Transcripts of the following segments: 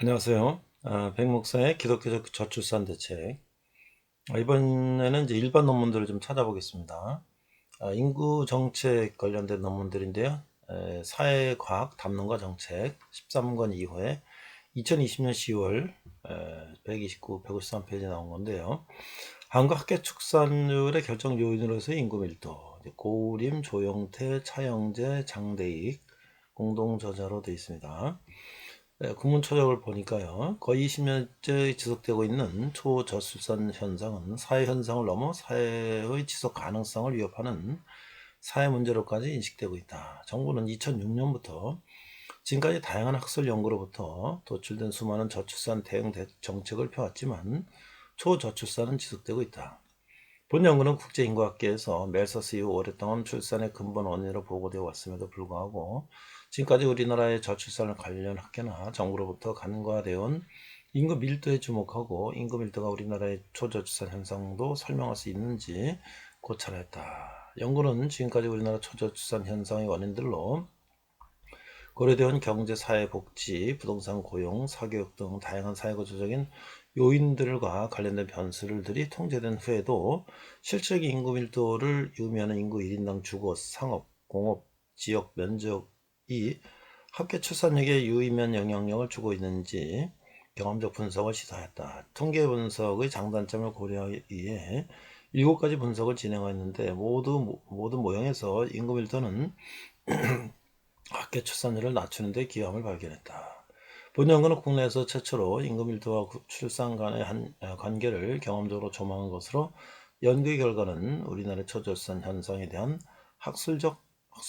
안녕하세요. 백목사의 기독교적 저출산 대책. 이번에는 이제 일반 논문들을 좀 찾아보겠습니다. 인구 정책 관련된 논문들인데요. 사회과학 담론과 정책 13권 2호에 2020년 10월 129, 153페이지 나온 건데요. 한국 학계 축산율의 결정 요인으로서 인구 밀도, 고림, 조영태, 차영재, 장대익 공동 저자로 되어 있습니다. 국문 초적을 보니까요. 거의 20년째 지속되고 있는 초저출산 현상은 사회 현상을 넘어 사회의 지속 가능성을 위협하는 사회 문제로까지 인식되고 있다. 정부는 2006년부터 지금까지 다양한 학술 연구로부터 도출된 수많은 저출산 대응 정책을 펴왔지만 초저출산은 지속되고 있다. 본 연구는 국제인구학계에서 멜서스 이후 오랫동안 출산의 근본 원인으로 보고되어 왔음에도 불구하고 지금까지 우리나라의 저출산을 관련 학계나 정부로부터 간과되어 온 인구 밀도에 주목하고 인구 밀도가 우리나라의 초저출산 현상도 설명할 수 있는지 고찰했다. 연구는 지금까지 우리나라 초저출산 현상의 원인들로 고려되어 경제, 사회, 복지, 부동산, 고용, 사교육 등 다양한 사회구조적인 요인들과 관련된 변수들이 통제된 후에도 실질적인 인구 밀도를 의미하는 인구 1인당 주거, 상업, 공업, 지역, 면적이 합계 출산력에 유의미한 영향력을 주고 있는지 경험적 분석을 시도했다. 통계 분석의 장단점을 고려하기 위해 7가지 분석을 진행했는데 모든 모형에서 인구 밀도는 학계 출산율을 낮추는 데 기여함을 발견했다. 본 연구는 국내에서 최초로 인구 밀도와 출산 간의 관계를 경험적으로 조망한 것으로 연구의 결과는 우리나라의 초저출산 현상에 대한 학술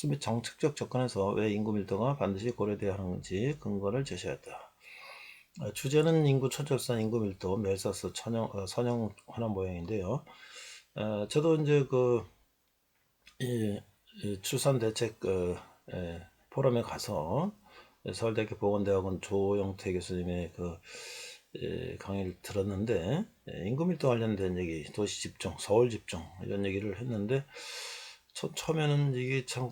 및 정책적 접근에서 왜 인구 밀도가 반드시 고려되어야 하는지 근거를 제시했다. 주제는 인구 초저출산 인구 밀도 멜서스 선형 환원 모형인데요. 저도 이제 이 출산 대책 포럼에 가서 서울대학교 보건대학원 조영태 교수님의 강의를 들었는데 인구 밀도 관련된 얘기, 도시 집중, 서울 집중 이런 얘기를 했는데 처음에는 이게 참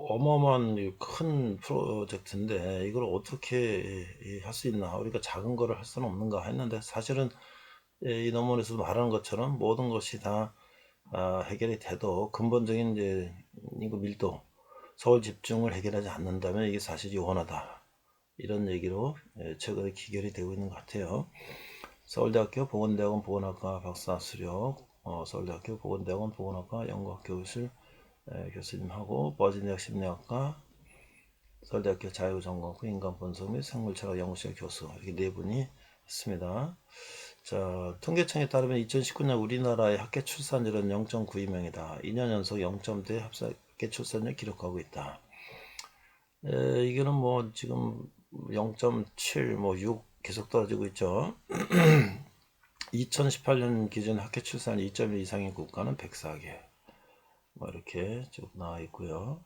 어마어마한 큰 프로젝트인데 이걸 어떻게 할 수 있나, 우리가 작은 거를 할 수는 없는가 했는데 사실은 이 논문에서 말하는 것처럼 모든 것이 다 해결이 돼도 근본적인 이제 인구 밀도, 서울 집중을 해결하지 않는다면 이게 사실이 원하다. 이런 얘기로 최근에 기결이 되고 있는 것 같아요. 서울대학교 보건대학원 보건학과 박사 수료, 서울대학교 보건대학원 보건학과 연구학 교실 교수님하고 버지니아 심리학과 서울대학교 자유전공학부 인간분석 및 생물체학 연구실 교수 이렇게 네 분이 있습니다. 자, 통계청에 따르면 2019년 우리나라의 학계 출산율은 0.92명이다. 2년 연속 0점대 학계 출산율 기록하고 있다. 이거는 뭐 지금 0.7, 뭐 6 계속 떨어지고 있죠. 2018년 기준 학계 출산 2.1 이상인 국가는 104개. 뭐 이렇게 쭉 나와 있고요.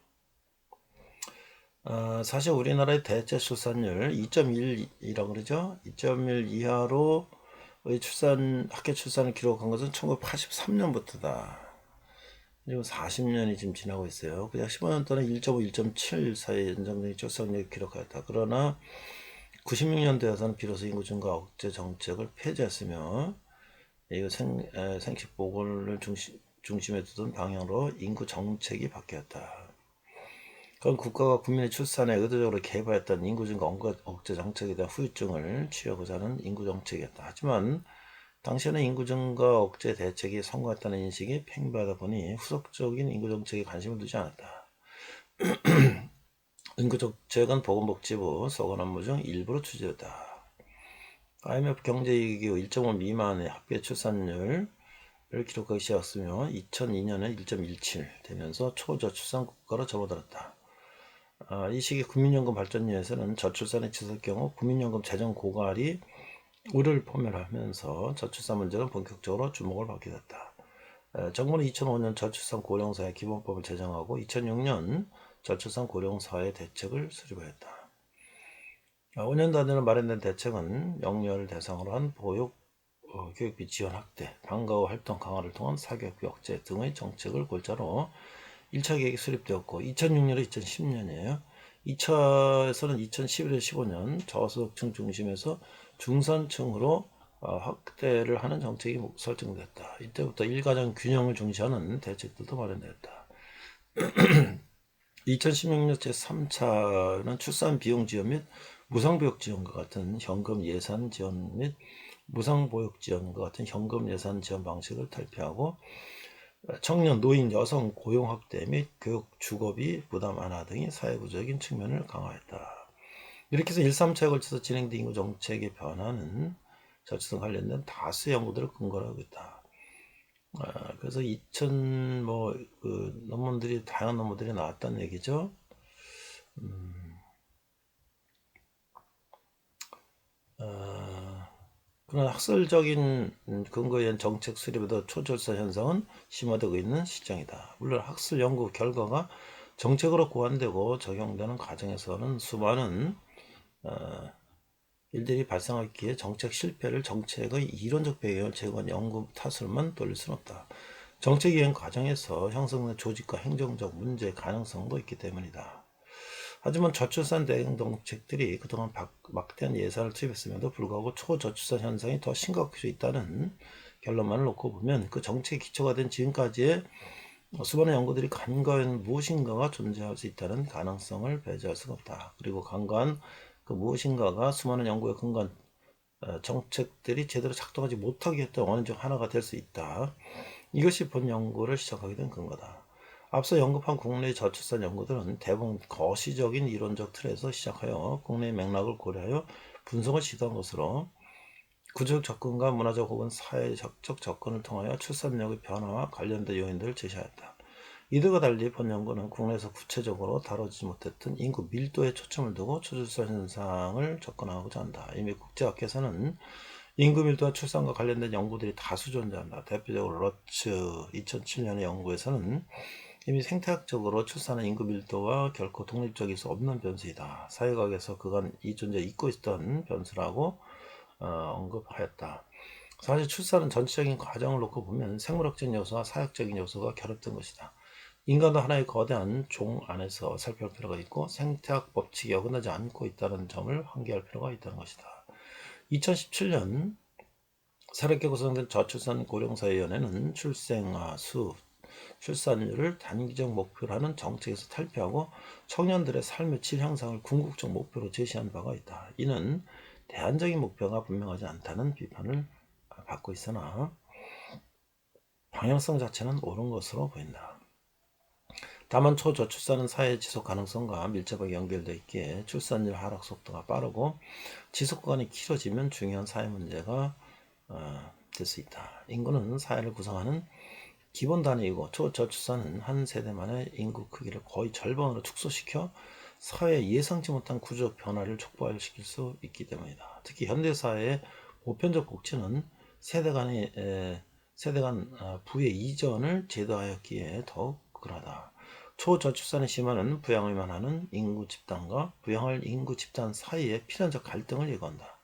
사실 우리나라의 대체 출산율 2.1이라고 그러죠. 2.1 이하로 학계 출산을 기록한 것은 1983년부터다. 지금 40년이 지금 지나고 있어요. 그냥 15년 동안 1.5, 1.7 사이 연장적인 출산율을 기록하였다. 그러나 96년대에서는 비로소 인구 증가 억제 정책을 폐지했으며 이거 생식 보건을 중심에 두던 방향으로 인구 정책이 바뀌었다. 그건 국가가 국민의 출산에 의도적으로 개입하였던 인구 증가 억제 정책에 대한 후유증을 취하고자 하는 인구 정책이었다. 하지만 당시에는 인구 증가 억제 대책이 성공했다는 인식이 팽배하다 보니 후속적인 인구 정책에 관심을 두지 않았다. 인구 정책은 보건복지부 소관 업무 중 일부로 추진했다. IMF 경제위기 1.5 미만의 합계 출산율을 기록하기 시작했으며 2002년에 1.17 되면서 초저출산 국가로 접어들었다. 이 시기 국민연금 발전위에서는 저출산의 지속 경우 국민연금 재정 고갈이 우려를 포괄하면서 저출산 문제는 본격적으로 주목을 받게 됐다. 정부는 2005년 저출산 고령사회 기본법을 제정하고 2006년 저출산 고령사회 대책을 수립하였다. 5년 단위로 마련된 대책은 영유아를 대상으로 한 보육, 교육비 지원 확대, 방과 후 활동 강화를 통한 사교육비 억제 등의 정책을 골자로 1차 계획이 수립되었고 2006년에 2010년이에요. 2차에서는 2011에서 15년 저소득층 중심에서 중산층으로 확대를 하는 정책이 설정됐다. 이때부터 일가정 균형을 중시하는 대책들도 마련됐다. 2016년 제3차는 출산 비용 지원 및 무상보육 지원과 같은 현금 예산 지원 및 무상보육 지원과 같은 현금 예산 지원 방식을 탈피하고 청년, 노인, 여성 고용 확대 및 교육 주거비 부담 완화 등의 사회부적인 측면을 강화했다. 이렇게 해서 1, 3차에 걸쳐서 진행된 인구 정책의 변화는 저출산 관련된 다수의 연구들을 근거로 하고 있다. 그래서 2000 논문들이 다양한 논문들이 나왔다는 얘기죠. 그러나 학술적인 근거에 의한 정책 수립에도 초절산 현상은 심화되고 있는 시점이다. 물론 학술 연구 결과가 정책으로 고안되고 적용되는 과정에서는 수많은 일들이 발생하기에 정책 실패를 정책의 이론적 배경을 제거한 연구 탓으로만 돌릴 수는 없다. 정책 이행 과정에서 형성된 조직과 행정적 문제 가능성도 있기 때문이다. 하지만 저출산 대응 정책들이 그동안 막대한 예산을 투입했음에도 불구하고 초저출산 현상이 더 심각할 수 있다는 결론만을 놓고 보면 그 정책의 기초가 된 지금까지의 수많은 연구들이 간과한 무엇인가가 존재할 수 있다는 가능성을 배제할 수가 없다. 그리고 간과한 그 무엇인가가 수많은 연구에 근거한 정책들이 제대로 작동하지 못하게 했던 원인 중 하나가 될 수 있다. 이것이 본 연구를 시작하게 된 근거다. 앞서 언급한 국내 저출산 연구들은 대부분 거시적인 이론적 틀에서 시작하여 국내의 맥락을 고려하여 분석을 시도한 것으로 구조적 접근과 문화적 혹은 사회적 접근을 통하여 출산력의 변화와 관련된 요인들을 제시하였다. 이들과 달리 본 연구는 국내에서 구체적으로 다뤄지지 못했던 인구 밀도에 초점을 두고 초출산 현상을 접근하고자 한다. 이미 국제학계에서는 인구 밀도와 출산과 관련된 연구들이 다수 존재한다. 대표적으로 러츠 2007년의 연구에서는 이미 생태학적으로 출산은 인구 밀도와 결코 독립적일 수 없는 변수이다. 사회학에서 그간 이 존재를 잊고 있던 변수라고 언급하였다. 사실 출산은 전체적인 과정을 놓고 보면 생물학적인 요소와 사회학적인 요소가 결합된 것이다. 인간도 하나의 거대한 종 안에서 살펴볼 필요가 있고 생태학 법칙이 어긋나지 않고 있다는 점을 환기할 필요가 있다는 것이다. 2017년 새롭게 구성된 저출산 고령사회위원회는 출생아 수, 출산율을 단기적 목표로 하는 정책에서 탈피하고 청년들의 삶의 질 향상을 궁극적 목표로 제시한 바가 있다. 이는 대안적인 목표가 분명하지 않다는 비판을 받고 있으나 방향성 자체는 옳은 것으로 보인다. 다만 초저출산은 사회 지속 가능성과 밀접하게 연결되어 있기에 출산율 하락 속도가 빠르고 지속 구간이 길어지면 중요한 사회 문제가 될 수 있다. 인구는 사회를 구성하는 기본 단위이고 초저출산은 한 세대만의 인구 크기를 거의 절반으로 축소시켜 사회에 예상치 못한 구조 변화를 촉발시킬 수 있기 때문이다. 특히 현대사회의 보편적 복지는 세대 간 부의 이전을 제도하였기에 더욱 그러하다. 초저출산의 심화는 부양을만 하는 인구 집단과 부양할 인구 집단 사이의 필연적 갈등을 예고한다.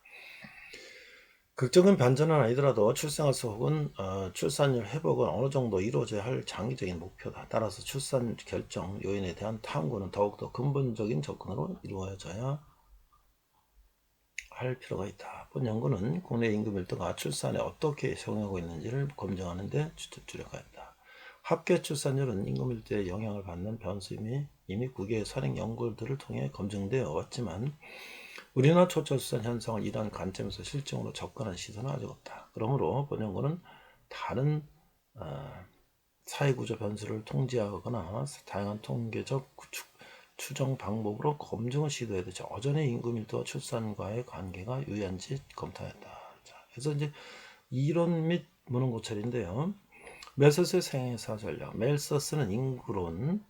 극적인 반전은 아니더라도 출생아 수 혹은 출산율 회복은 어느 정도 이루어져야 할 장기적인 목표다. 따라서 출산 결정 요인에 대한 탐구는 더욱더 근본적인 접근으로 이루어져야 할 필요가 있다. 본 연구는 국내 인구 밀도가 출산에 어떻게 적용하고 있는지를 검증하는 데 주력하였다. 합계 출산율은 인구 밀도에 영향을 받는 변수임이 이미 국외 선행 연구들을 통해 검증되어 왔지만 우리나라 초저출산 현상을 이러한 관점에서 실증으로 접근한 시도는 아직 없다. 그러므로 본 연구는 다른 사회구조 변수를 통제하거나 다양한 통계적 추정 방법으로 검증을 시도해야 되죠. 여전히 인구 밀도와 출산과의 관계가 유의한지 검토하였다. 자, 그래서 이제 이론 및 무능 고찰인데요. 멜서스의 생애사 전략. 멜서스는 인구론에서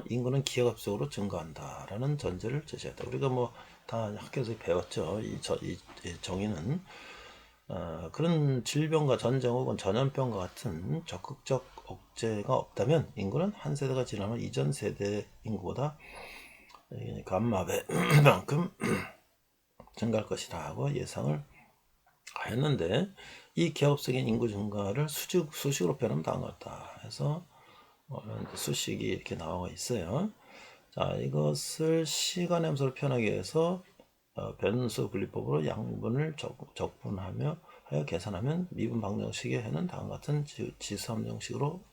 인구는 기하급수적으로 증가한다라는 전제를 제시했다. 우리가 뭐 다 학교에서 배웠죠. 이 정의는 그런 질병과 전쟁 혹은 전염병과 같은 적극적 억제가 없다면 인구는 한 세대가 지나면 이전 세대 인구보다 감마배만큼 증가할 것이라고 예상을 하였는데 이 기하급수적인 인구 증가를 수식으로 표현하면 다음과 같다. 해서 수식이 이렇게 나와 있어요. 자, 이것을 시간의 함수로 표현하기 위해서 변수 분리법으로 양분을 적분하며 하여 계산하면 미분 방정식에는 다음과 같은 지수함 정식으로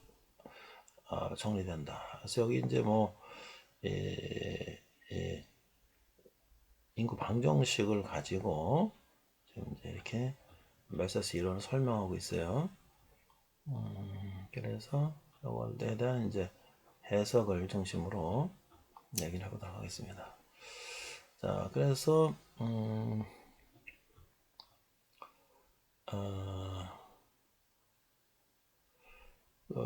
정리된다. 그래서 여기 이제 뭐 인구 방정식을 가지고 지금 이제 이렇게 멜서스 이론을 설명하고 있어요. 그래서 이거에 대한 이제 해석을 중심으로 얘기를 해보도록 하겠습니다. 자, 그래서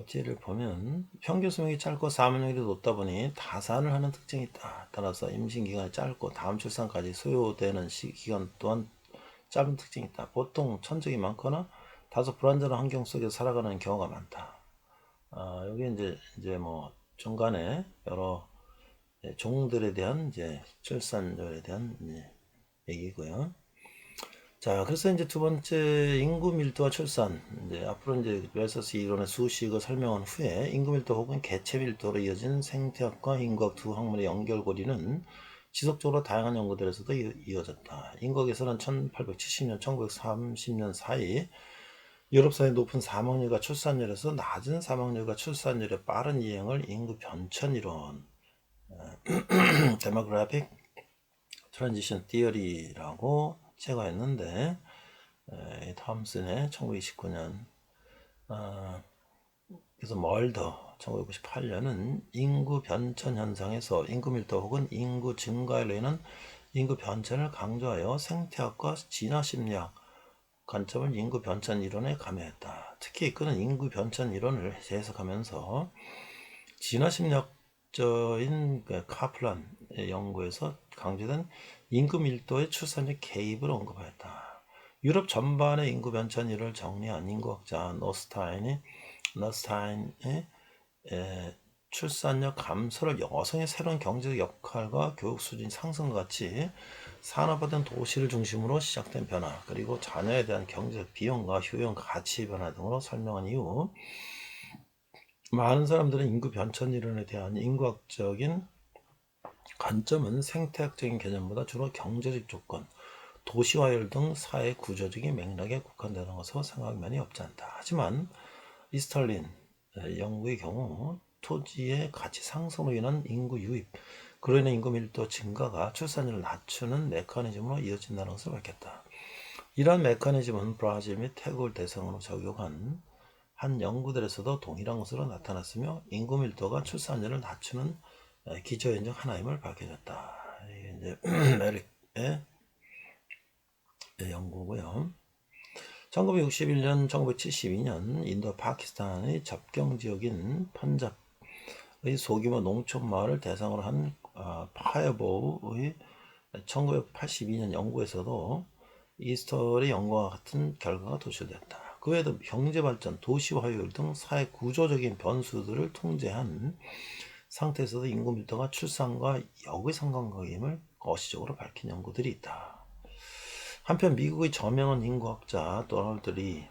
지를 보면 평균 수명이 짧고 사망률이 높다 보니 다산을 하는 특징이 있다. 따라서 임신 기간이 짧고 다음 출산까지 소요되는 기간 또한 짧은 특징이 있다. 보통 천적이 많거나 다소 불안전한 환경 속에서 살아가는 경우가 많다. 여기 이제 뭐 중간에 여러 종들에 대한 이제 출산율에 대한 얘기고요. 자, 그래서 이제 두 번째 인구 밀도와 출산. 이제 앞으로 이제 웰서스 이론의 수식을 설명한 후에 인구 밀도 혹은 개체 밀도로 이어진 생태학과 인구학 두 학문의 연결고리는 지속적으로 다양한 연구들에서도 이어졌다. 인구학에서는 1870년, 1930년 사이 유럽사의 높은 사망률과 출산율에서 낮은 사망률과 출산율의 빠른 이행을 인구 변천 이론, 데모그래픽 트랜지션 티어리라고 제거했는데, 탐슨의 1929년, 그래서 멀더 1998년은 인구 변천 현상에서 인구 밀도 혹은 인구 증가에 의한 인구 변천을 강조하여 생태학과 진화심리학 관점을 인구 변천 이론에 가미했다. 특히 그는 인구 변천 이론을 재해석하면서 진화심리학자인 카플란의 연구에서 강조된 인구 밀도의 출산율 개입을 언급하였다. 유럽 전반의 인구 변천 이론을 정리한 인구학자 너스타인의 출산율 감소를 여성의 새로운 경제적 역할과 교육 수준 상승과 같이 산업화된 도시를 중심으로 시작된 변화, 그리고 자녀에 대한 경제적 비용과 효용 가치 변화 등으로 설명한 이후 많은 사람들은 인구 변천 이론에 대한 인구학적인 관점은 생태학적인 개념보다 주로 경제적 조건, 도시화율 등 사회 구조적인 맥락에 국한되는 것으로 생각할 면이 없지 않다. 하지만 이스털린 연구의 경우 토지의 가치 상승으로 인한 인구 유입, 그로 인한 인구 밀도 증가가 출산율을 낮추는 메커니즘으로 이어진다는 것을 밝혔다. 이러한 메커니즘은 브라질 및 태국을 대상으로 적용한 한 연구들에서도 동일한 것으로 나타났으며 인구 밀도가 출산율을 낮추는 기저 현상 하나임을 밝혀졌다. 이게 이제 메릭의 연구고요. 1961년, 1972년 인도 파키스탄의 접경 지역인 펀잡의 소규모 농촌 마을을 대상으로 한 파이어보우의 1982년 연구에서도 이스터리 연구와 같은 결과가 도출됐다. 그 외에도 경제발전, 도시화율 등 사회 구조적인 변수들을 통제한 상태에서도 인구 밀도가 출산과 역의 상관관계임을 거시적으로 밝힌 연구들이 있다. 한편 미국의 저명한 인구학자 도널드 리는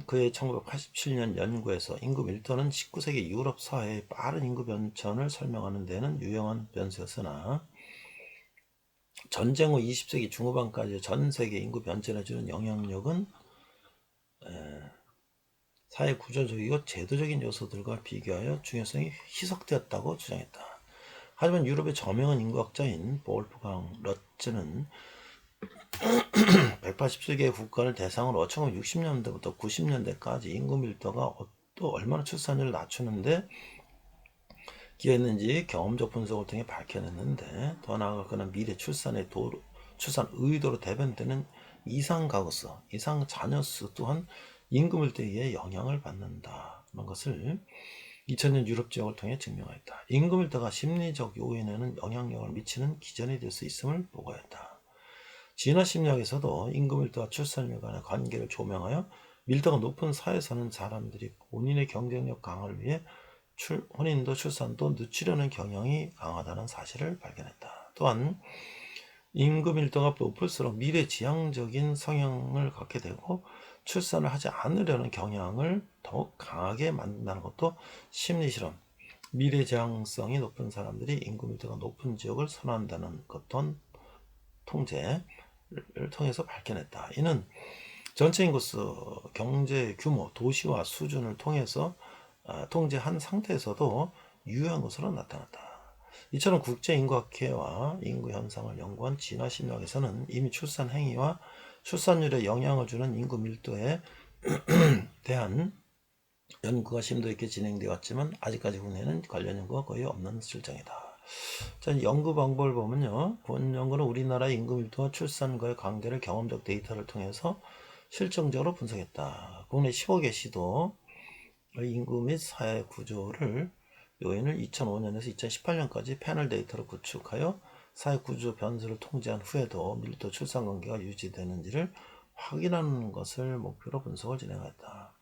그의 1987년 연구에서 인구 밀도는 19세기 유럽 사회의 빠른 인구 변천을 설명하는 데는 유용한 변수였으나 전쟁 후 20세기 중후반까지 전 세계 인구 변천에 주는 영향력은 사회 구조적이고 제도적인 요소들과 비교하여 중요성이 희석되었다고 주장했다. 하지만 유럽의 저명한 인구학자인 볼프강 러츠는 187개의 국가를 대상으로 1960년대부터 90년대까지 인구 밀도가 또 얼마나 출산율을 낮추는데 기여했는지 경험적 분석을 통해 밝혀냈는데, 더 나아가 그는 미래 출산 의도로 대변되는 이상 가구수, 이상 자녀수 또한 인구 밀도에 의해 영향을 받는다는 것을 2000년 유럽 지역을 통해 증명하였다. 인구 밀도가 심리적 요인에는 영향력을 미치는 기전이 될 수 있음을 보고했다. 진화 심리학에서도 인구 밀도와 출산율 간의 관계를 조명하여 밀도가 높은 사회에 사는 사람들이 본인의 경쟁력 강화를 위해 혼인도 출산도 늦추려는 경향이 강하다는 사실을 발견했다. 또한 인구 밀도가 높을수록 미래지향적인 성향을 갖게 되고 출산을 하지 않으려는 경향을 더욱 강하게 만든다는 것도 심리실험, 미래 지향성이 높은 사람들이 인구 밀도가 높은 지역을 선호한다는 것은 통제를 통해서 밝혀냈다. 이는 전체 인구수, 경제 규모, 도시화 수준을 통해서 통제한 상태에서도 유효한 것으로 나타났다. 이처럼 국제인구학회와 인구 현상을 연구한 진화 심리학에서는 이미 출산 행위와 출산율에 영향을 주는 인구 밀도에 대한 연구가 심도 있게 진행되어 왔지만 아직까지 국내에는 관련 연구가 거의 없는 실정이다. 자, 연구 방법을 보면요. 본 연구는 우리나라 인구 밀도와 출산과의 관계를 경험적 데이터를 통해서 실증적으로 분석했다. 국내 15개 시도 인구 및 사회 구조를 요인을 2005년에서 2018년까지 패널 데이터로 구축하여 사회 구조 변수를 통제한 후에도 밀도 출산 관계가 유지되는지를 확인하는 것을 목표로 분석을 진행했다.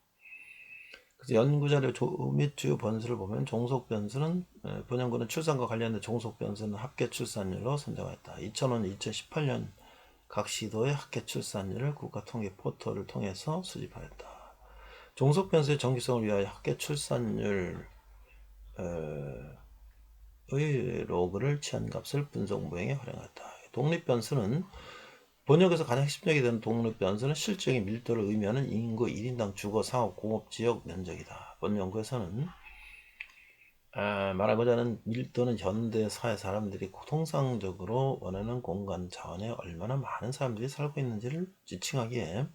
그래서 연구자료 및 주요 변수를 보면 종속 변수는 본연구는 출산과 관련된 종속 변수는 합계 출산율로 선정했다. 2005년, 2018년 각 시도의 합계 출산율을 국가통계 포털을 통해서 수집하였다. 종속 변수의 정기성을 위하여 합계 출산율 의 로그를 취한 값을 분석 모형에 활용했다. 독립 변수는 번역에서 가장 핵심적이 되는 독립 변수는 실질적인 밀도를 의미하는 인구 1인당 주거, 상업, 공업, 지역 면적이다. 본 연구에서는 말하고자 밀도는 현대 사회 사람들이 통상적으로 원하는 공간 자원에 얼마나 많은 사람들이 살고 있는지를 지칭하기에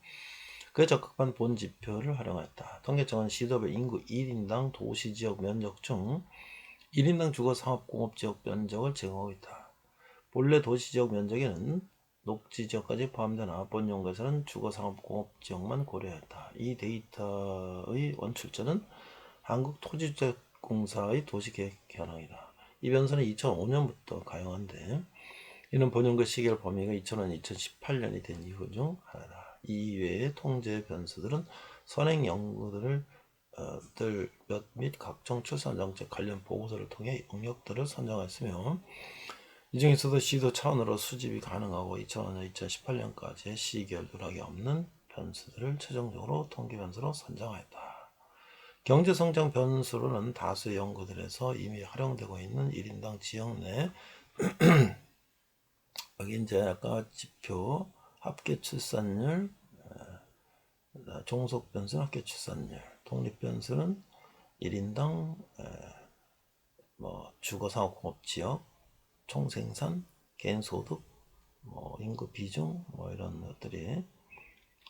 그에 적합한 본 지표를 활용했다. 통계청은 시도별 인구 1인당 도시지역 면적 중 1인당 주거, 상업, 공업, 지역 면적을 제공하고 있다. 본래 도시지역 면적에는 녹지지역까지 포함되나 본 연구에서는 주거, 상업, 공업 지역만 고려했다. 이 데이터의 원출처는 한국토지주택공사의 도시계획 현황이다. 이 변수는 2005년부터 가용한데 이는 본연구 시계열 범위가 2005년, 2018년이 된 이후 중 하나다. 이외의 통제 변수들은 선행 연구들 및 각종 출산 정책 관련 보고서를 통해 영역들을 선정했으며 이 중에서도 시도 차원으로 수집이 가능하고 2005년, 2018년까지의 시계열 누락이 없는 변수들을 최종적으로 통계 변수로 선정하였다. 경제성장 변수로는 다수의 연구들에서 이미 활용되고 있는 1인당 지역 내 여기 이제 아까 지표 합계 출산율, 종속 변수는 합계 출산율, 독립 변수는 1인당 주거, 상업, 공업 지역, 총생산, 개인 소득, 인구 비중, 이런 것들이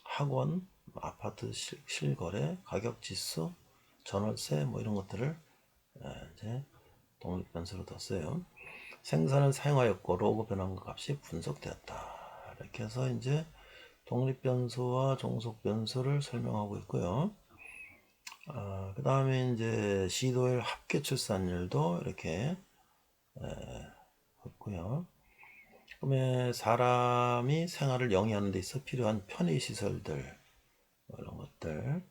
학원, 아파트 실거래, 가격 지수, 전월세, 이런 것들을 이제 독립 변수로 뒀어요. 생산을 사용하였고 로그 변환과 값이 분석되었다. 이렇게 해서 이제 독립 변수와 종속 변수를 설명하고 있고요. 그 다음에 이제 시도일 합계 출산율도 이렇게 있고요. 그다음에 사람이 생활을 영위하는 데 있어 필요한 편의 시설들 이런 것들.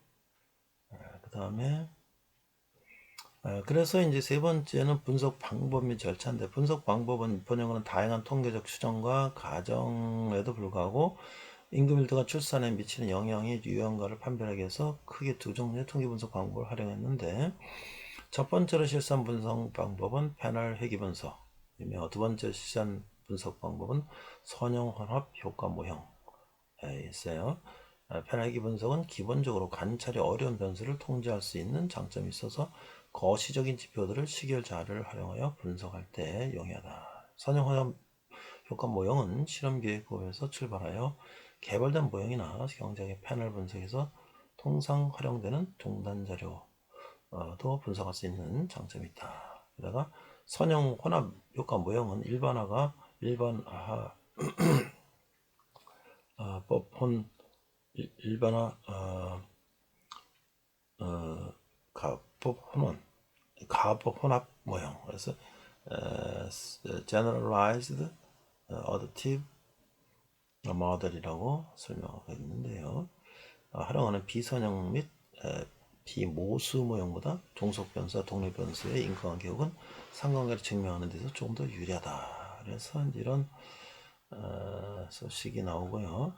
그 다음에 그래서 이제 세 번째는 분석 방법 및 절차인데 분석 방법은 번역은 다양한 통계적 추정과 가정에도 불구하고 인구 밀도가 출산에 미치는 영향이 유효한가를 판별하기 위해서 크게 두 종류의 통계 분석 방법을 활용했는데 첫 번째로 실시한 분석 방법은 패널 회귀 분석이며 두 번째 실시한 분석 방법은 선형 혼합 효과 모형에 있어요. 패널 회귀 분석은 기본적으로 관찰이 어려운 변수를 통제할 수 있는 장점이 있어서 거시적인 지표들을 시계열 자료를 활용하여 분석할 때 용이하다. 선형 혼합 효과 모형은 실험기획법에서 출발하여 개발된 모형이나 경쟁의 패널 분석에서 통상 활용되는 종단 자료도 분석할 수 있는 장점이 있다. 게다가 선형 혼합 효과 모형은 일반화 법혼 일반화 가법 혼합 모형. 그래서 generalized additive 모델이라고 설명하고 있는데요. 활용하는 비선형 및 비모수 모형보다 종속 변수와 독립 변수의 인과관계 혹은 상관관계를 증명하는 데서 조금 더 유리하다. 그래서 이런 소식이 나오고요.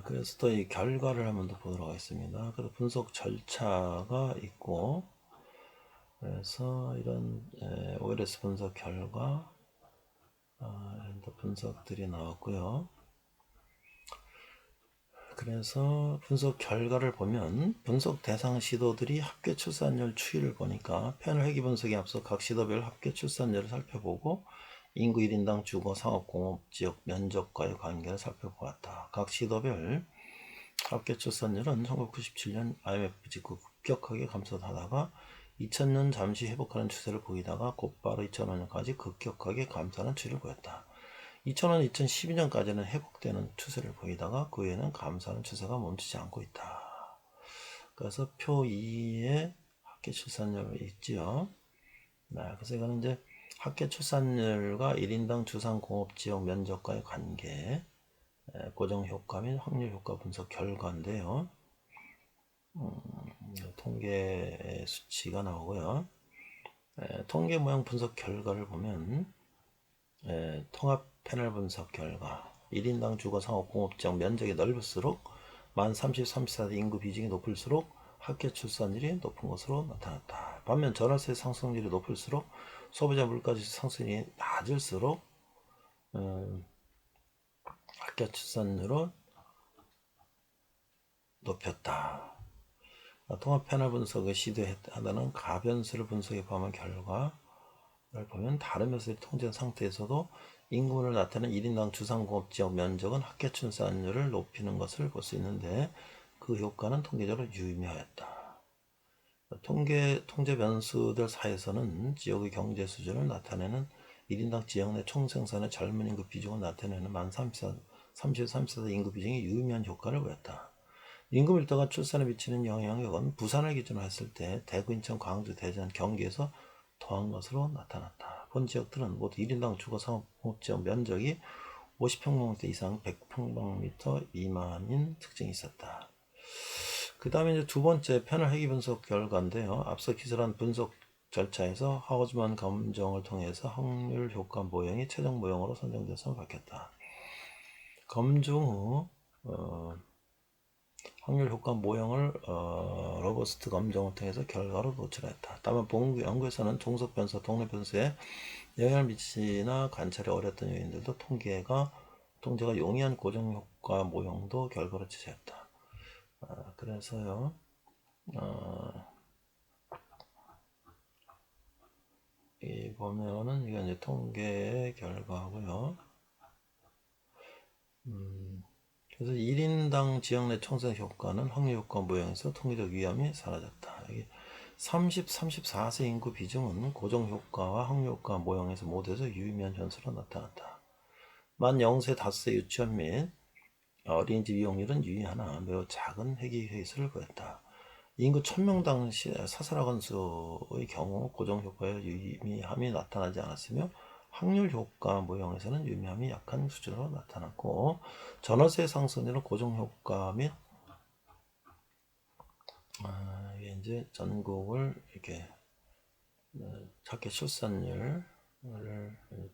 그래서 또 이 결과를 한번 더 보도록 하겠습니다. 그래서 분석 절차가 있고, 그래서 이런 OLS 분석 결과, 이런 분석들이 나왔고요. 그래서 분석 결과를 보면 분석 대상 시도들이 합계 출산율 추이를 보니까 패널 회귀 분석에 앞서 각 시도별 합계 출산율을 살펴보고 인구 1인당 주거, 상업, 공업, 지역, 면적과의 관계를 살펴보았다. 각 시도별 합계 출산율은 1997년 IMF 직후 급격하게 감소하다가 2000년 잠시 회복하는 추세를 보이다가 곧바로 2005년까지 급격하게 감소하는 추이를 보였다. 2000년, 2012년까지는 회복되는 추세를 보이다가 그 후에는 감소하는 추세가 멈추지 않고 있다. 그래서 표 2에 합계 출산율이 있지요. 그래서 이거는 이제 합계 출산율과 1인당 주상 공업 지역 면적과의 관계, 고정 효과 및 확률 효과 분석 결과인데요. 통계 수치가 나오고요. 통계 모형 분석 결과를 보면 통합 패널 분석 결과 1인당 주거 상업 공업 지역 면적이 넓을수록 만 30, 34세 인구 비중이 높을수록 합계 출산율이 높은 것으로 나타났다. 반면 전월세 상승률이 높을수록 소비자 물가지수 상승률이 낮을수록 합계 출산율을 높였다. 통합 패널 분석을 시도하다는 가변수를 분석해 보면 결과를 보면 다른 묘수를 통제한 상태에서도 인구를 나타내는 1인당 주상공업지역 면적은 합계 출산율을 높이는 것을 볼 수 있는데 그 효과는 통계적으로 유의미하였다. 통제 변수들 사이에서는 지역의 경제 수준을 나타내는 1인당 지역 내 총생산의 젊은 인구 비중을 나타내는 만 33세 인구 비중이 유의미한 효과를 보였다. 인구 밀도가 출산에 미치는 영향력은 부산을 기준으로 했을 때 대구, 인천, 광주, 대전, 경기에서 더한 것으로 나타났다. 본 지역들은 모두 1인당 주거상업공업지역 면적이 50평방미터 이상 100평방미터 미만인 특징이 있었다. 그 다음에 이제 두 번째 패널 회귀 분석 결과인데요. 앞서 기술한 분석 절차에서 하우즈만 검정을 통해서 확률 효과 모형이 최종 모형으로 선정돼서 밝혔다. 검증 후 확률 효과 모형을 로버스트 검정을 통해서 결과로 도출했다. 다만 본 연구에서는 종속 변수, 동네 변수에 영향을 미치나 관찰이 어렵던 요인들도 통제가 용이한 고정 효과 모형도 결과로 제시했다. 그래서요. 이 보면은 이게 이제 통계 결과고요. 그래서 1인당 지역 내 총선 효과는 확률 효과 모형에서 통계적 위험이 사라졌다. 여기 30, 34세 인구 비중은 고정 효과와 확률 효과 모형에서 모두에서 유의미한 현수로 나타났다. 만 0세 5세 유치원 및 어린이집 이용률은 유의하나 매우 작은 회귀 회수를 보였다. 인구 1000명당 사살화 건수의 경우 고정 효과의 유의미함이 나타나지 않았으며 확률 효과 모형에서는 유의미함이 약한 수준으로 나타났고 전월세 상승률은 고정 효과 및 이게 이제 전국을 이렇게 합계 출산율을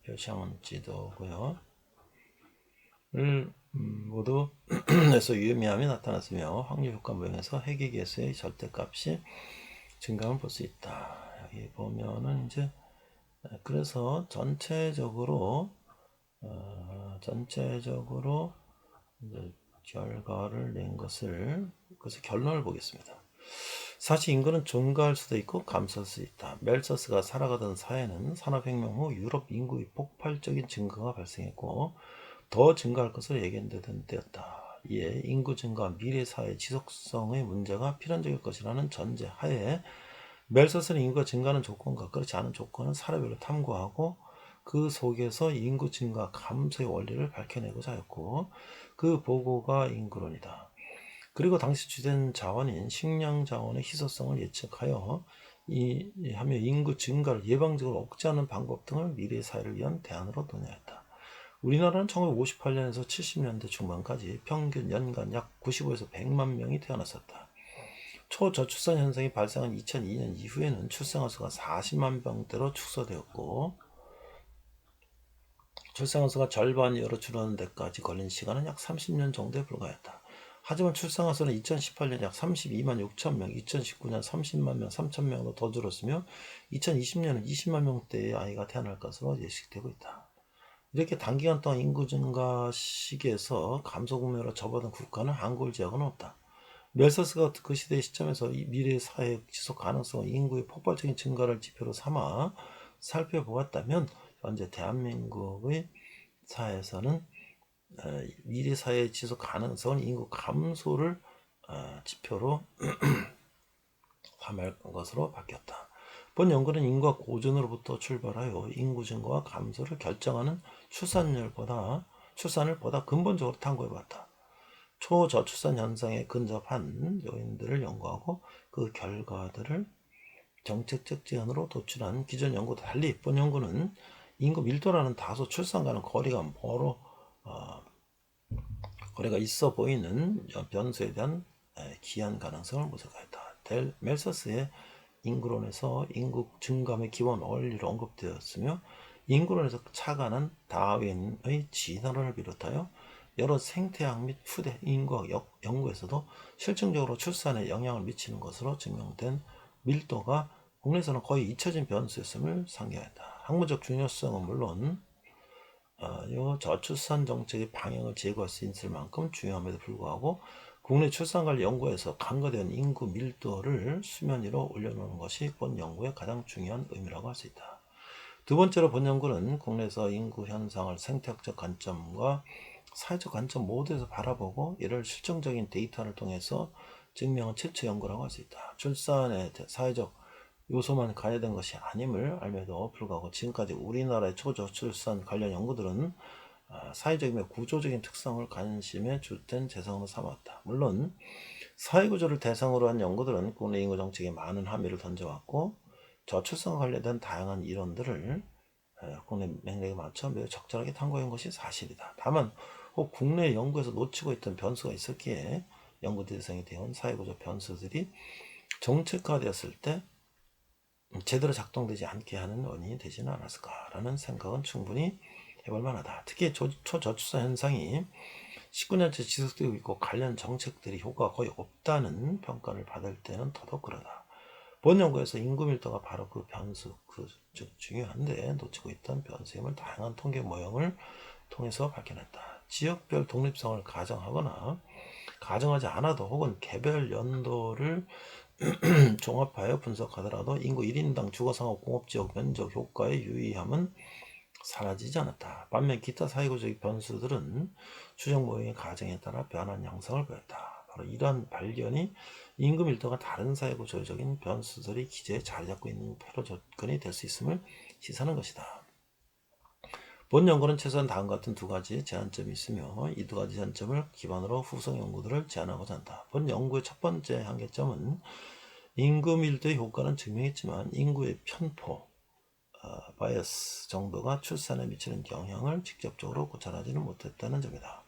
표시한 지도고요. 모두 에서 유의미함이 나타났으며 확률 효과 모형에서 회귀 개수의 절대값이 증감을 볼 수 있다. 여기 보면은 이제 그래서 전체적으로 이제 결과를 낸 것을 그래서 결론을 보겠습니다. 사실 인구는 증가할 수도 있고 감소할 수도 있다. 멜서스가 살아가던 사회는 산업혁명 후 유럽 인구의 폭발적인 증가가 발생했고 더 증가할 것으로 예견되던 때였다. 이에 인구 증가와 미래 사회 지속성의 문제가 필연적일 것이라는 전제 하에 멜서스는 인구가 증가하는 조건과 그렇지 않은 조건을 사례별로 탐구하고 그 속에서 인구 증가 감소의 원리를 밝혀내고자 하였고 그 보고가 인구론이다. 그리고 당시 주된 자원인 식량 자원의 희소성을 예측하여 하며 인구 증가를 예방적으로 억제하는 방법 등을 미래 사회를 위한 대안으로 논의했다. 우리나라는 1958년에서 70년대 중반까지 평균 연간 약 95에서 100만 명이 태어났었다. 초저출산 현상이 발생한 2002년 이후에는 출생아 수가 40만 명대로 축소되었고 출생아 수가 절반 이하로 줄어드는 데까지 걸린 시간은 약 30년 정도에 불과했다. 하지만 출생아 수는 2018년 약 32만 6천 명, 2019년 30만 명, 3천 명으로 더 줄었으며 2020년은 20만 명대의 아이가 태어날 것으로 예측되고 있다. 이렇게 단기간 동안 인구 증가 시기에서 감소 국면으로 접어든 국가는 한국을 제외하고는 없다. 멜서스가 그 시대의 시점에서 미래의 사회 지속 가능성과 인구의 폭발적인 증가를 지표로 삼아 살펴보았다면 현재 대한민국의 사회에서는 미래 사회의 지속 가능성은 인구 감소를 지표로 함할 것으로 바뀌었다. 본 연구는 인구가 고전으로부터 출발하여 인구 증가와 감소를 결정하는 출산을 보다 근본적으로 탐구해봤다. 초저출산 현상에 근접한 요인들을 연구하고 그 결과들을 정책적 제안으로 도출한 기존 연구와 달리 본 연구는 인구 밀도라는 다소 출산과는 거리가 있어 보이는 변수에 대한 기한 가능성을 모색하였다. 델 멜서스의 인구론에서 인구 증감의 기본 원리로 언급되었으며 인구론에서 착안한 다윈의 진화론을 비롯하여 여러 생태학 및 후대 인구학 연구에서도 실증적으로 출산에 영향을 미치는 것으로 증명된 밀도가 국내에서는 거의 잊혀진 변수였음을 상기하였다. 학문적 중요성은 물론 저출산 정책의 방향을 제고할 수 있을 만큼 중요함에도 불구하고 국내 출산관리 연구에서 간과된 인구 밀도를 수면 위로 올려놓는 것이 본 연구의 가장 중요한 의미라고 할 수 있다. 두 번째로 본 연구는 국내에서 인구 현상을 생태학적 관점과 사회적 관점 모두에서 바라보고 이를 실증적인 데이터를 통해서 증명한 최초 연구라고 할 수 있다. 출산의 사회적 요소만 가해된 것이 아님을 알매도 불구하고 지금까지 우리나라의 초저출산 관련 연구들은 사회적이며 구조적인 특성을 관심에 주된 대상으로 삼았다. 물론 사회구조를 대상으로 한 연구들은 국내 인구 정책에 많은 함의를 던져왔고 저출산과 관련된 다양한 이론들을 국내 맥락에 맞춰 매우 적절하게 탐구한 것이 사실이다. 다만 혹 국내 연구에서 놓치고 있던 변수가 있었기에 연구 대상이 되어 사회구조 변수들이 정책화되었을 때 제대로 작동되지 않게 하는 원인이 되지는 않았을까라는 생각은 충분히 해볼 만하다. 특히 초저출산 현상이 19년째 지속되고 있고 관련 정책들이 효과가 거의 없다는 평가를 받을 때는 더더욱 그러다. 본 연구에서 인구 밀도가 바로 그 변수, 즉 중요한데 놓치고 있던 변수임을 다양한 통계 모형을 통해서 발견했다. 지역별 독립성을 가정하거나 가정하지 않아도 혹은 개별 연도를 종합하여 분석하더라도 인구 1인당 주거상업 공업지역 면적 효과의 유의함은 사라지지 않았다. 반면 기타 사회구조적 변수들은 추정 모형의 가정에 따라 변한 양상을 보였다. 바로 이러한 발견이 인구 밀도가 다른 사회구조적인 변수들이 기저에 자리 잡고 있는 패로 접근이 될 수 있음을 시사하는 것이다. 본 연구는 최소한 다음과 같은 두 가지 제한점이 있으며 이 두 가지 제한점을 기반으로 후속 연구들을 제안하고자 한다. 본 연구의 첫 번째 한계점은 인구 밀도의 효과는 증명했지만 인구의 편포, 바이어스 정도가 출산에 미치는 영향을 직접적으로 고찰하지는 못했다는 점이다.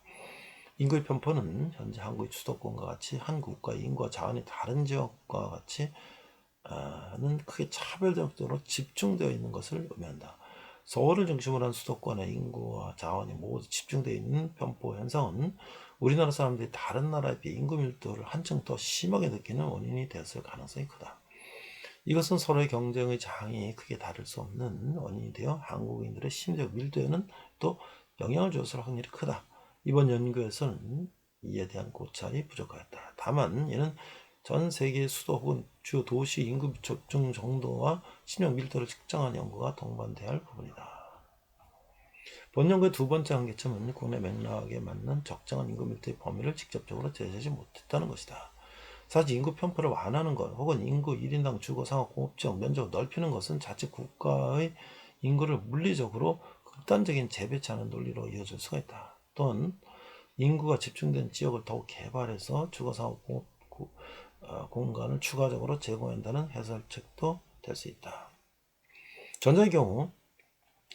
인구의 편포는 현재 한국의 수도권과 같이 한 국가의 인구와 자원이 다른 지역과 같이 는 크게 차별적으로 집중되어 있는 것을 의미한다. 서울을 중심으로 한 수도권의 인구와 자원이 모두 집중되어 있는 편포 현상은 우리나라 사람들이 다른 나라에 비해 인구 밀도를 한층 더 심하게 느끼는 원인이 되었을 가능성이 크다. 이것은 서로의 경쟁의 장이 크게 다를 수 없는 원인이 되어 한국인들의 심리적 밀도에는 또 영향을 주었을 확률이 크다. 이번 연구에서는 이에 대한 고찰이 부족하였다. 다만 이는 전 세계 수도 혹은 주요 도시 인구 집중 정도와 신용 밀도를 측정한 연구가 동반돼야 할 부분이다. 본 연구의 두 번째 한계점은 국내 맥락에 맞는 적정한 인구 밀도의 범위를 직접적으로 제시하지 못했다는 것이다. 사실 인구 편포를 완화하는 것 혹은 인구 1인당 주거상업 공업지역 면적을 넓히는 것은 자칫 국가의 인구를 물리적으로 극단적인 재배치하는 논리로 이어질 수가 있다. 또는 인구가 집중된 지역을 더욱 개발해서 주거상업 공간을 추가적으로 제공한다는 해설책도 될 수 있다. 전자의 경우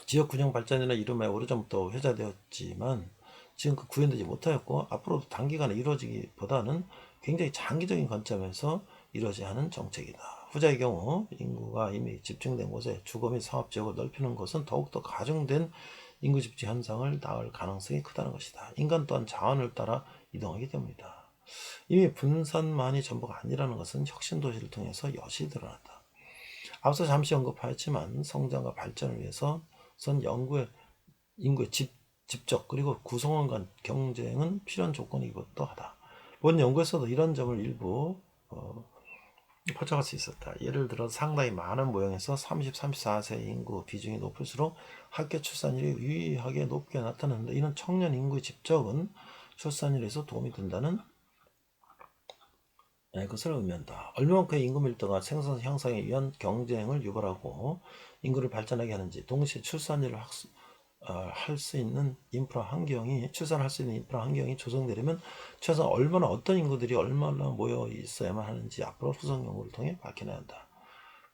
지역 균형 발전이나 이름에 오래전부터 회자되었지만 지금 구현되지 못하였고 앞으로도 단기간에 이루어지기보다는 굉장히 장기적인 관점에서 이루어져야 하는 정책이다. 후자의 경우 인구가 이미 집중된 곳에 주거 및 상업지역을 넓히는 것은 더욱더 가중된 인구 집중 현상을 낳을 가능성이 크다는 것이다. 인간 또한 자원을 따라 이동하기 때문이다. 이미 분산만이 전부가 아니라는 것은 혁신도시를 통해서 여실히 드러났다. 앞서 잠시 언급하였지만 성장과 발전을 위해서 인구의 집적 그리고 구성원 간 경쟁은 필요한 조건이기도 하다. 본 연구에서도 이런 점을 일부 포착할 수 있었다. 예를 들어 상당히 많은 모형에서 30, 34세 인구 비중이 높을수록 학교 출산율이 유의하게 높게 나타나는데, 이는 청년 인구의 집적은 출산율에서 도움이 된다는 것을 의미한다. 얼마만큼의 인구 밀도가 생산 향상에 의한 경쟁을 유발하고 인구를 발전하게 하는지, 동시에 출산을 할 수 있는 인프라 환경이 조성되려면 최소한 얼마나 어떤 인구들이 얼마나 모여 있어야만 하는지 앞으로 후속 연구를 통해 밝혀내야 한다.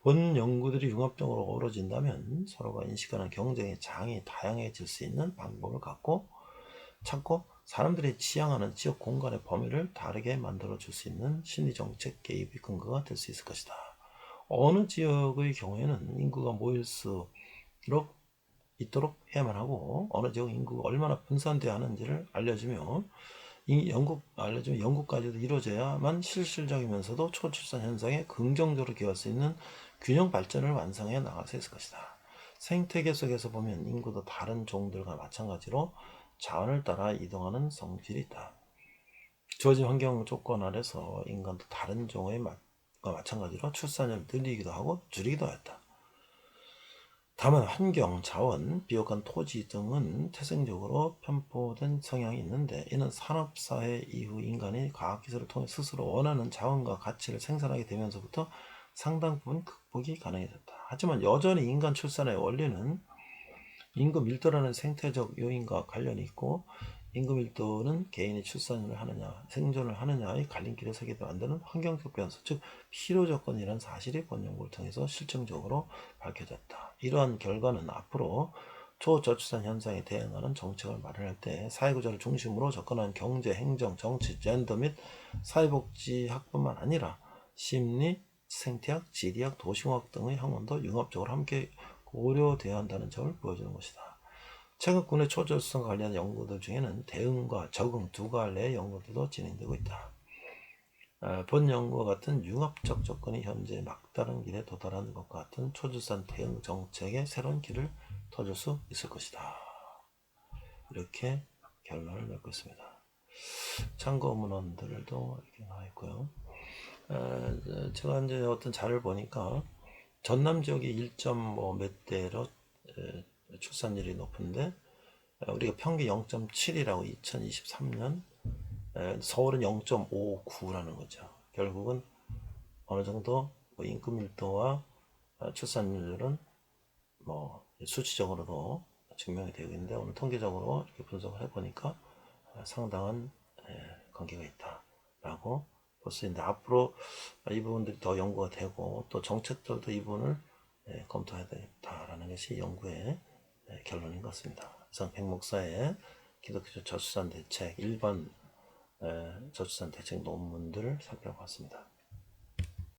본 연구들이 융합적으로 어우러진다면 서로가 인식하는 경쟁의 장이 다양해질 수 있는 방법을 찾고 사람들이 지향하는 지역 공간의 범위를 다르게 만들어줄 수 있는 심리정책 개입의 근거가 될 수 있을 것이다. 어느 지역의 경우에는 인구가 모일 수 있도록 해야만 하고, 어느 지역 인구가 얼마나 분산되어야 하는지를 알려주며 연구까지도 이루어져야만 실질적이면서도 초출산 현상에 긍정적으로 기여할 수 있는 균형 발전을 완성해 나갈 수 있을 것이다. 생태계 속에서 보면 인구도 다른 종들과 마찬가지로 자원을 따라 이동하는 성질이 있다. 주어진 환경 조건 아래서 인간도 다른 종의 마찬가지로 출산을 늘리기도 하고 줄이기도 하였다. 다만 환경, 자원, 비옥한 토지 등은 태생적으로 편포된 성향이 있는데, 이는 산업사회 이후 인간이 과학기술을 통해 스스로 원하는 자원과 가치를 생산하게 되면서부터 상당 부분 극복이 가능해졌다. 하지만 여전히 인간 출산의 원리는 인구 밀도라는 생태적 요인과 관련이 있고, 인구 밀도는 개인이 출산을 하느냐 생존을 하느냐의 갈림길에 서게 만드는 환경적 변수, 즉 필요 조건이라는 사실이 본 연구를 통해서 실증적으로 밝혀졌다. 이러한 결과는 앞으로 초저출산 현상에 대응하는 정책을 마련할 때 사회구조를 중심으로 접근한 경제, 행정, 정치, 젠더 및 사회복지학뿐만 아니라 심리, 생태학, 지리학, 도시공학 등의 학문도 융합적으로 함께 고려되어야 한다는 점을 보여주는 것이다. 최근 국내 초저출산과 관련한 연구들 중에는 대응과 적응 두 갈래의 연구들도 진행되고 있다. 본 연구와 같은 융합적 조건이 현재 막다른 길에 도달하는 것과 같은 초저출산 대응 정책의 새로운 길을 터줄 수 있을 것이다. 이렇게 결론을 맺고 있습니다. 참고 문헌들도 이렇게 나와 있고요. 제가 이제 어떤 자료를 보니까 전남 지역이 1.5 몇 대로 출산율이 높은데, 우리가 평균 0.7이라고 2023년, 서울은 0.59라는 거죠. 결국은 어느 정도 인구 밀도와 출산율은 수치적으로도 증명이 되고 있는데, 오늘 통계적으로 이렇게 분석을 해보니까 상당한 관계가 있다라고 볼 수 있는데, 앞으로 이 부분들이 더 연구가 되고 또 정책들도 이 부분을 검토해야 되겠다라는 것이 연구의 결론인 것 같습니다. 그래서 백 목사의 기독교 저출산 대책 1번 저출산 대책 논문들을 살펴봤습니다.